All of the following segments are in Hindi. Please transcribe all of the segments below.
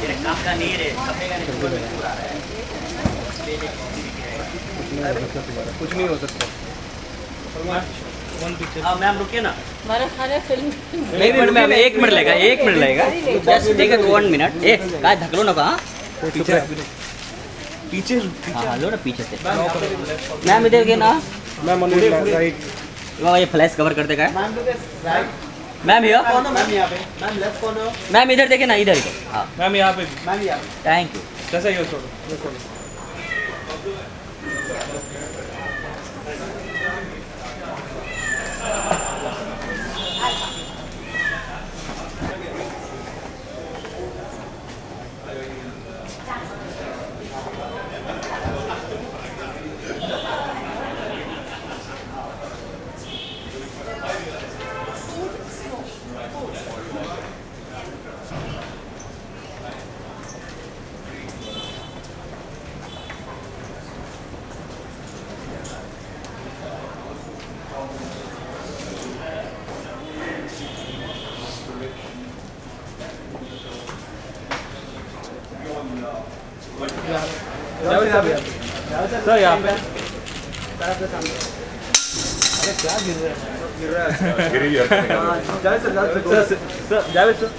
तेरे काम का नहीं रे, कुछ नहीं हो सकता। मैम रुकिए ना। हमारा खाना फिल्म एक मिनट मैम, 1 मिनट लगेगा, 1 मिनट लगेगा, जस्ट टेक 1 मिनट। ए काय धकलो ना कहाँ पीछे पीछे हाँ लो ना पीछे से। मैम इधर के ना मैम राइट। ये फ्लैश कवर कर देगा। मैम हियर, मैम यहाँ पे, मैम लेफ्ट कॉर्नर, मैम इधर देखे ना, इधर इधर। हाँ मैम यहाँ पे भी। मैम यहाँ पे। Thank you. कैसा ये छोड़ो ये छोड़ो। सर यहाँ पे अरे क्या गिर रहा है गिर गया sir Javed sir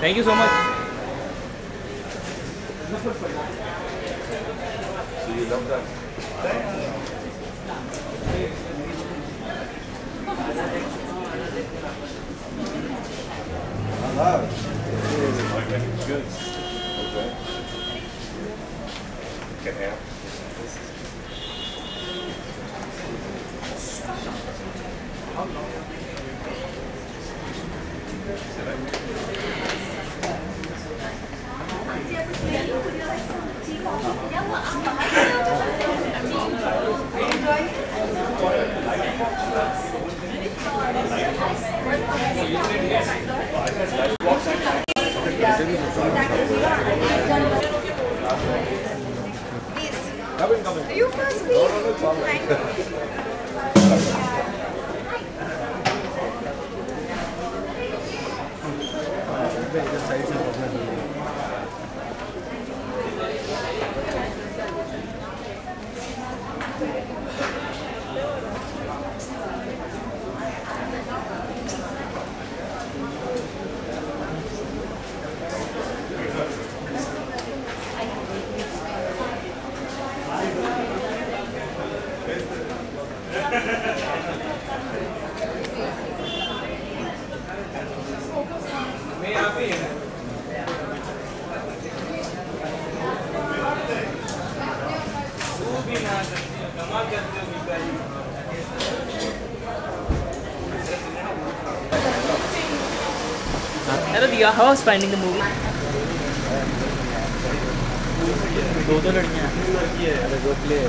thank you so much You first, please. Hello Diya, how was finding the movie? दो लड़कियाँ अरे दो प्ले है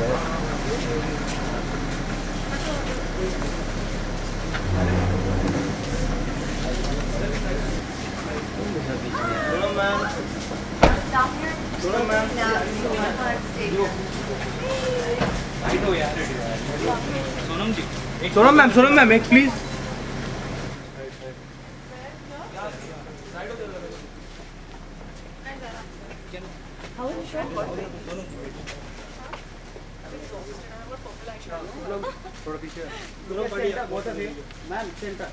सोनम मैम एक प्लीज थोड़ा पीछे ma'am centre,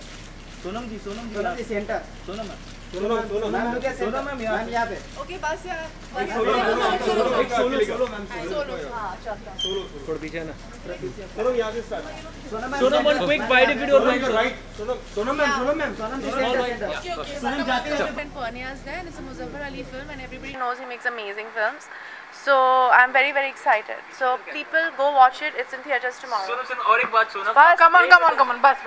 Sonam ji Sonam ji centre, Sonam ma'am Sonam ma'am यहाँ पे। ओके बस यार सोलो मैम थोड़ा पीछे ना सोनम यहाँ से start Sonam one quick bite if you don't mind right Sonam ma'am Sonam ji centre. Sonim जाते हैं and Pernia's there, and it's a Muzaffar Ali film, and everybody knows he makes amazing films. So I'm very very excited. So people go watch it. It's in theaters tomorrow. Sonam और एक बात सोनम, बस come on, बस.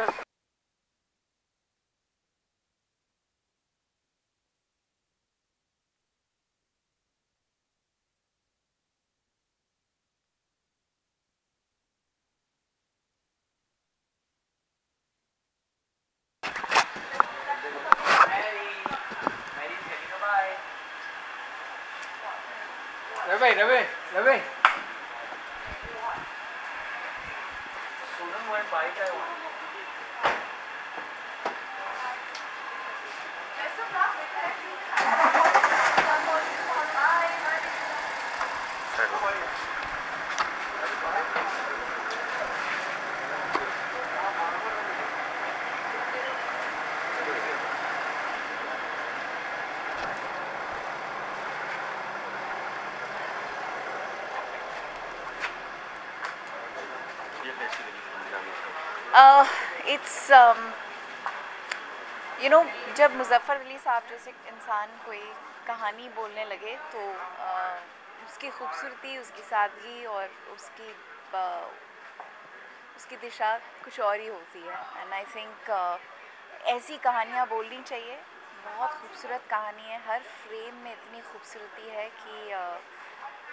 रवे Sonam one byte I want it's जब मुज़फ़्फ़र अली साहब जैसे इंसान कोई कहानी बोलने लगे तो उसकी खूबसूरती, उसकी सादगी और उसकी दिशा कुछ और ही होती है। एंड आई थिंक ऐसी कहानियाँ बोलनी चाहिए। बहुत खूबसूरत कहानी है, हर फ्रेम में इतनी खूबसूरती है कि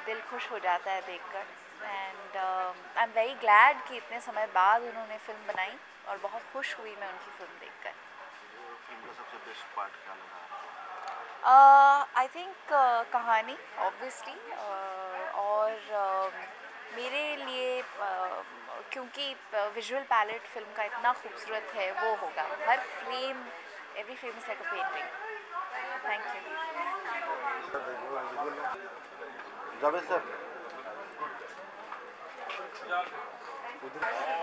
दिल खुश हो जाता है देखकर। And I am very glad कि इतने समय बाद उन्होंने फ़िल्म बनाई और बहुत खुश हुई मैं उनकी फ़िल्म देखकर। फिल्म का सबसे बेस्ट पार्ट क्या लगा? आई थिंक कहानी ऑब्वियसली, और मेरे लिए क्योंकि विजुअल पैलेट फिल्म का इतना खूबसूरत है वो होगा। हर frame, every frame is like a painting. Thank you. Javed sir,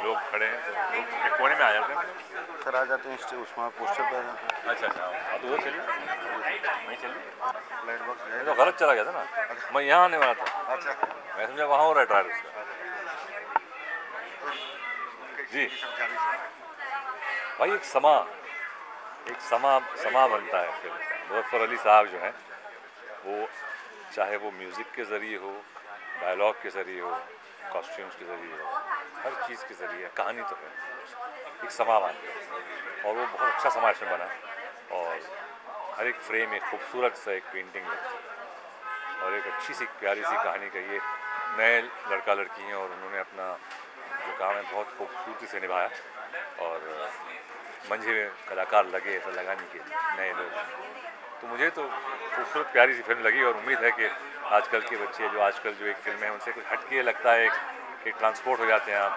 लोग खड़े हैं तो एक कोने में आ जाते हैं। सर आ जाते हैं उसमें पोस्टर पे आ जाते हैं। अच्छा अच्छा, हाँ तो वो चलिए, नहीं चलिए, लाइट बॉक्स मैं तो गलत चला गया था ना, मैं यहाँ आने वाला था, अच्छा मैं समझा वहाँ हो रहा है ट्रायल उसका। जी भाई, एक समा बनता है फिल्म। मुज़फ़्फ़र अली साहब जो हैं वो, चाहे वो म्यूज़िक के ज़रिए हो, डायलॉग के ज़रिए हो, कॉस्ट्यूम्स के ज़रिए हो, हर चीज़ के ज़रिए, कहानी तो है, एक समा बनती है और वो बहुत अच्छा समा इसमें बना और हर एक फ्रेम एक खूबसूरत सा एक पेंटिंग लगती है और एक अच्छी सी प्यारी सी कहानी का ये नए लड़का लड़की हैं और उन्होंने अपना जो काम है बहुत खूबसूरती से निभाया और मंझे में कलाकार लगे तो लगाने के लिए नए लोग। तो मुझे तो खूबसूरत प्यारी सी फिल्म लगी और उम्मीद है कि आजकल के बच्चे जो आजकल जो एक फिल्म है उनसे कुछ हटके लगता है, एक ट्रांसपोर्ट हो जाते हैं आप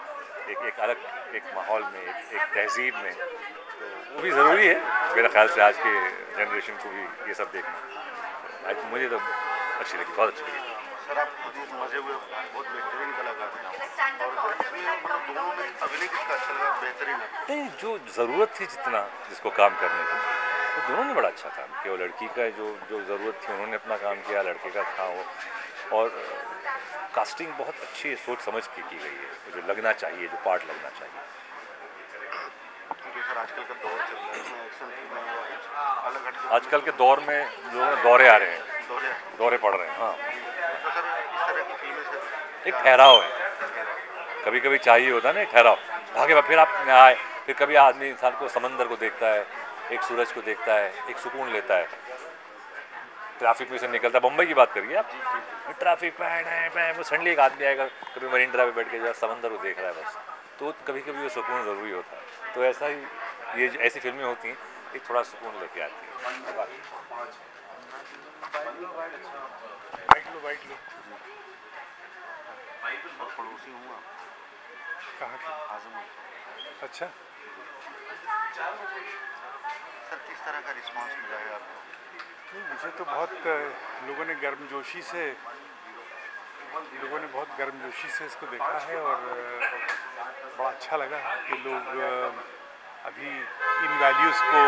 एक अलग एक माहौल में, एक तहजीब में, तो वो भी ज़रूरी है मेरे ख्याल से आज के जनरेशन को भी ये सब देखना। आज मुझे तो अच्छी लगी, बहुत अच्छी लगी। सर आप खुद मजे हुए, बहुत बेहतरीन कलाकार हैं और मतलब दोनों में अभिनय किसका अच्छा लगा? बेहतरीन है नहीं, जो ज़रूरत थी जितना जिसको काम करने की तो दोनों ने बड़ा अच्छा काम किया। और लड़की का जो ज़रूरत थी उन्होंने अपना काम किया, लड़के का था वो, और कास्टिंग बहुत अच्छी सोच समझ के की गई है, जो लगना चाहिए, जो पार्ट लगना चाहिए। क्योंकि सर आजकल का दौर चल रहा है, इसमें एक्शन फिल्में अलग हट आजकल के दौर में लोगों में दौरे आ रहे हैं, दौरे, दौरे पड़ रहे हैं। हाँ, तो सर इस तरह की फिल्में सर एक ठहराव है, कभी कभी चाहिए होता है ना एक ठहराव, भागे बाद फिर आप आए, फिर कभी आदमी इंसान को समंदर को देखता है, एक सूरज को देखता है, एक सुकून लेता है, ट्रैफिक में से निकलता है। मुंबई की बात करिए आप, ट्रैफिक पे वो सडनली एक आदमी आएगा कभी मरीन ड्राइव पे बैठ के जो समंदर को देख रहा है बस, तो कभी कभी वो सुकून ज़रूरी होता है। तो ऐसा ही ये ऐसी फिल्में होती हैं, एक थोड़ा सुकून लेके आती हैं। और पड़ोसी हूँ आप कहाँ की? आजम। अच्छा, सर किस तरह का रिस्पांस मिला है आपको? नहीं मुझे तो बहुत लोगों ने गर्मजोशी से इसको देखा है और बड़ा अच्छा लगा कि लोग अभी इन वैल्यूज़ को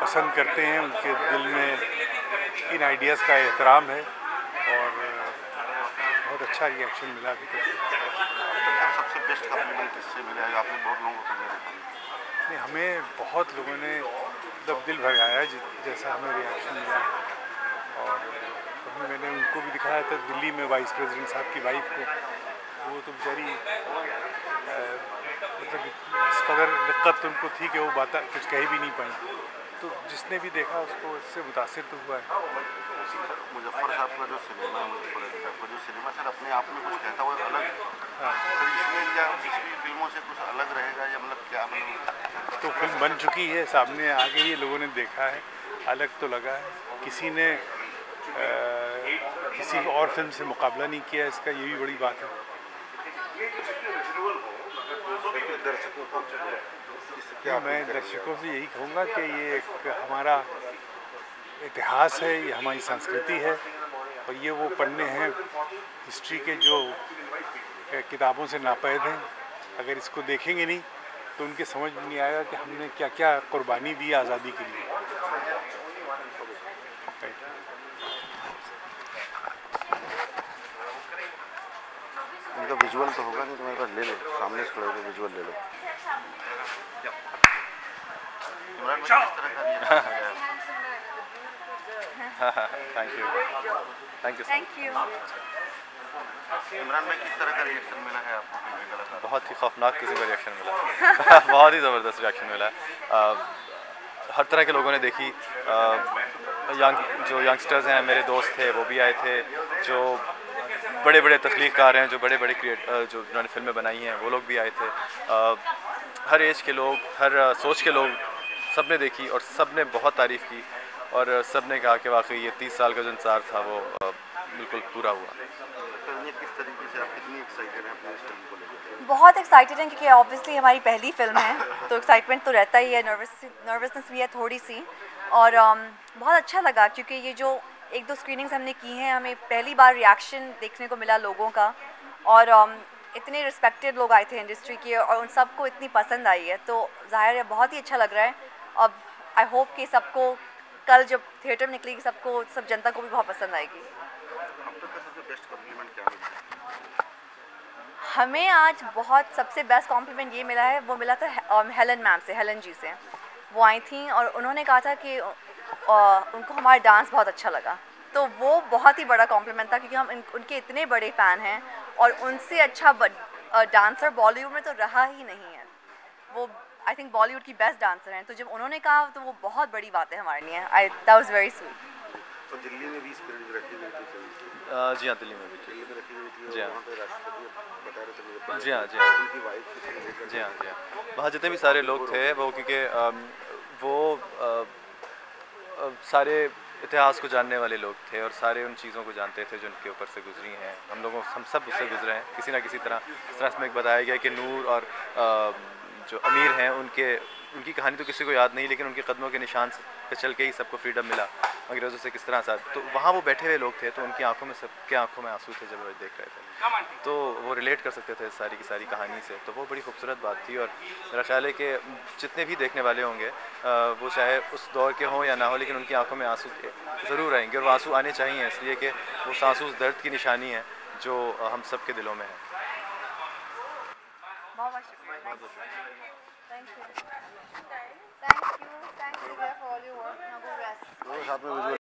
पसंद करते हैं, उनके दिल में इन आइडियाज़ का एहतराम है और बहुत अच्छा रिएक्शन मिला अभी तक। सबसे बेस्ट कॉम्प्लीमेंट किससे मिला है? आपने बहुत लोगों को देखा नहीं, हमें बहुत लोगों ने मतलब दिल भर आया जैसा हमें रिएक्शन मिला। और कभी मैंने उनको भी दिखाया था दिल्ली में वाइस प्रेसिडेंट साहब की वाइफ को, वो तो बेचारी मतलब इस कदर दिक्कत उनको थी कि वो बात कुछ कह भी नहीं पाई। तो जिसने भी देखा उसको इससे मुतासिर तो हुआ है। मुज़फ़्फ़र साहब का जो सिनेमा है, मुज़फ़्फ़र अली साहब का जो सिनेमा सर अपने आप में कुछ कहता हुआ अलग, सर इसमें क्या दूसरी फिल्मों से कुछ अलग रहेगा या मतलब क्या मतलब? तो फिल्म बन चुकी है, सामने आ गई है, लोगों ने देखा है, अलग तो लगा है। किसी ने किसी और फिल्म से मुकाबला नहीं किया, इसका ये भी बड़ी बात है। दर्शकों को मैं दर्शकों से यही कहूँगा कि ये एक हमारा इतिहास है, ये हमारी संस्कृति है और ये वो पन्ने हैं हिस्ट्री के जो किताबों से नापैद हैं। अगर इसको देखेंगे नहीं तो उनके समझ में नहीं आएगा कि हमने क्या क्या कुर्बानी दी आज़ादी के लिए। उनका विजुअल तो होगा नहीं तो मेरे पास ले लो, सामने से खड़े होकर विजुअल ले लो। इमरान भाई किस तरह का रिएक्शन मिला है? Thank you thank you. Imran भाई किस तरह का रिएक्शन मिला है आपको फिल्म में कलाकार? बहुत ही खौफनाक किस्म का रिएक्शन मिला बहुत ही ज़बरदस्त रिएक्शन मिला। हर तरह के लोगों ने देखी। जो यंगस्टर्स हैं, मेरे दोस्त थे, वो भी आए थे। जो बड़े बड़े तख्लीक़कार हैं, जो बड़े बड़े जो जिन्होंने फिल्में बनाई हैं, वो लोग भी आए थे। हर एज के लोग, हर सोच के लोग, सब ने देखी और सब ने बहुत तारीफ़ की और सब ने कहा कि वाकई ये 30 साल का जो इंतज़ार था वो बिल्कुल पूरा हुआ। किस तरीके से आप कितनी एक्साइटेड हैं अपने इस फिल्म को लेकर? बहुत एक्साइटेड हैं क्योंकि ऑब्वियसली हमारी पहली फिल्म है तो एक्साइटमेंट तो रहता ही है, नर्वसनेस भी है थोड़ी सी। और बहुत अच्छा लगा क्योंकि ये जो 1-2 स्क्रीनिंग्स हमने की हैं, हमें पहली बार रिएक्शन देखने को मिला लोगों का और इतने रिस्पेक्टेड लोग आए थे इंडस्ट्री के और उन सबको इतनी पसंद आई है, तो ज़ाहिर है बहुत ही अच्छा लग रहा है। अब आई होप कि सबको कल जब थिएटर में निकलेगी सबको, सब जनता को भी बहुत पसंद आएगी। अब तक का सबसे बेस्ट कॉम्प्लीमेंट क्या मिला? हमें आज बहुत सबसे बेस्ट कॉम्प्लीमेंट ये मिला है, वो मिला था हेलन मैम से, हेलन जी से। वो आई थी और उन्होंने कहा था कि उनको हमारा डांस बहुत अच्छा लगा, तो वो बहुत ही बड़ा कॉम्प्लीमेंट था क्योंकि हम उनके इतने बड़े फ़ैन हैं और उनसे अच्छा डांसर बॉलीवुड में तो रहा ही नहीं है। वो आई थिंक बॉलीवुड की बेस्ट डांसर हैं, तो जब उन्होंने कहा तो वो बहुत बड़ी बात है हमारे लिए। That was very sweet. तो दिल्ली में भी स्क्रीनिंग रखी गई थी फिल्म की? जी हाँ, दिल्ली में भी दिल्ली में रखी गई थी जी और हाँ। वहाँ पे राष्ट्रपति बता रहे थे मुझे पास जी हाँ उनकी वाइफ की फिल्म लेकर जी हाँ वहाँ जितने भी सारे लोग थे वो, क्योंकि वो सारे इतिहास को जानने वाले लोग थे और सारे उन चीज़ों को जानते थे जो उनके ऊपर से गुजरी हैं। हम सब उससे गुजरे हैं किसी ना किसी तरह। इस तरह इसमें बताया गया कि नूर और जो अमीर हैं उनकी कहानी तो किसी को याद नहीं, लेकिन उनके कदमों के निशान पे चल के ही सबको फ्रीडम मिला अंग्रेज़ों से किस तरह सा। तो वहाँ वो बैठे हुए लोग थे तो उनकी आंखों में, सबके आंखों में आंसू थे जब वो देख रहे थे, तो वो रिलेट कर सकते थे सारी की सारी कहानी से। तो वो बड़ी खूबसूरत बात थी और मेरा ख्याल है कि जितने भी देखने वाले होंगे वो चाहे उस दौर के हों या ना हो, लेकिन उनकी आंखों में आंसू ज़रूर आएंगे और वो आंसू आने चाहिए, इसलिए कि वो आंसू उस दर्द की निशानी है जो हम सब के दिलों में है। बहुत शुक्रिया। Thank you for all your work. Now go rest. साथ में विजुअल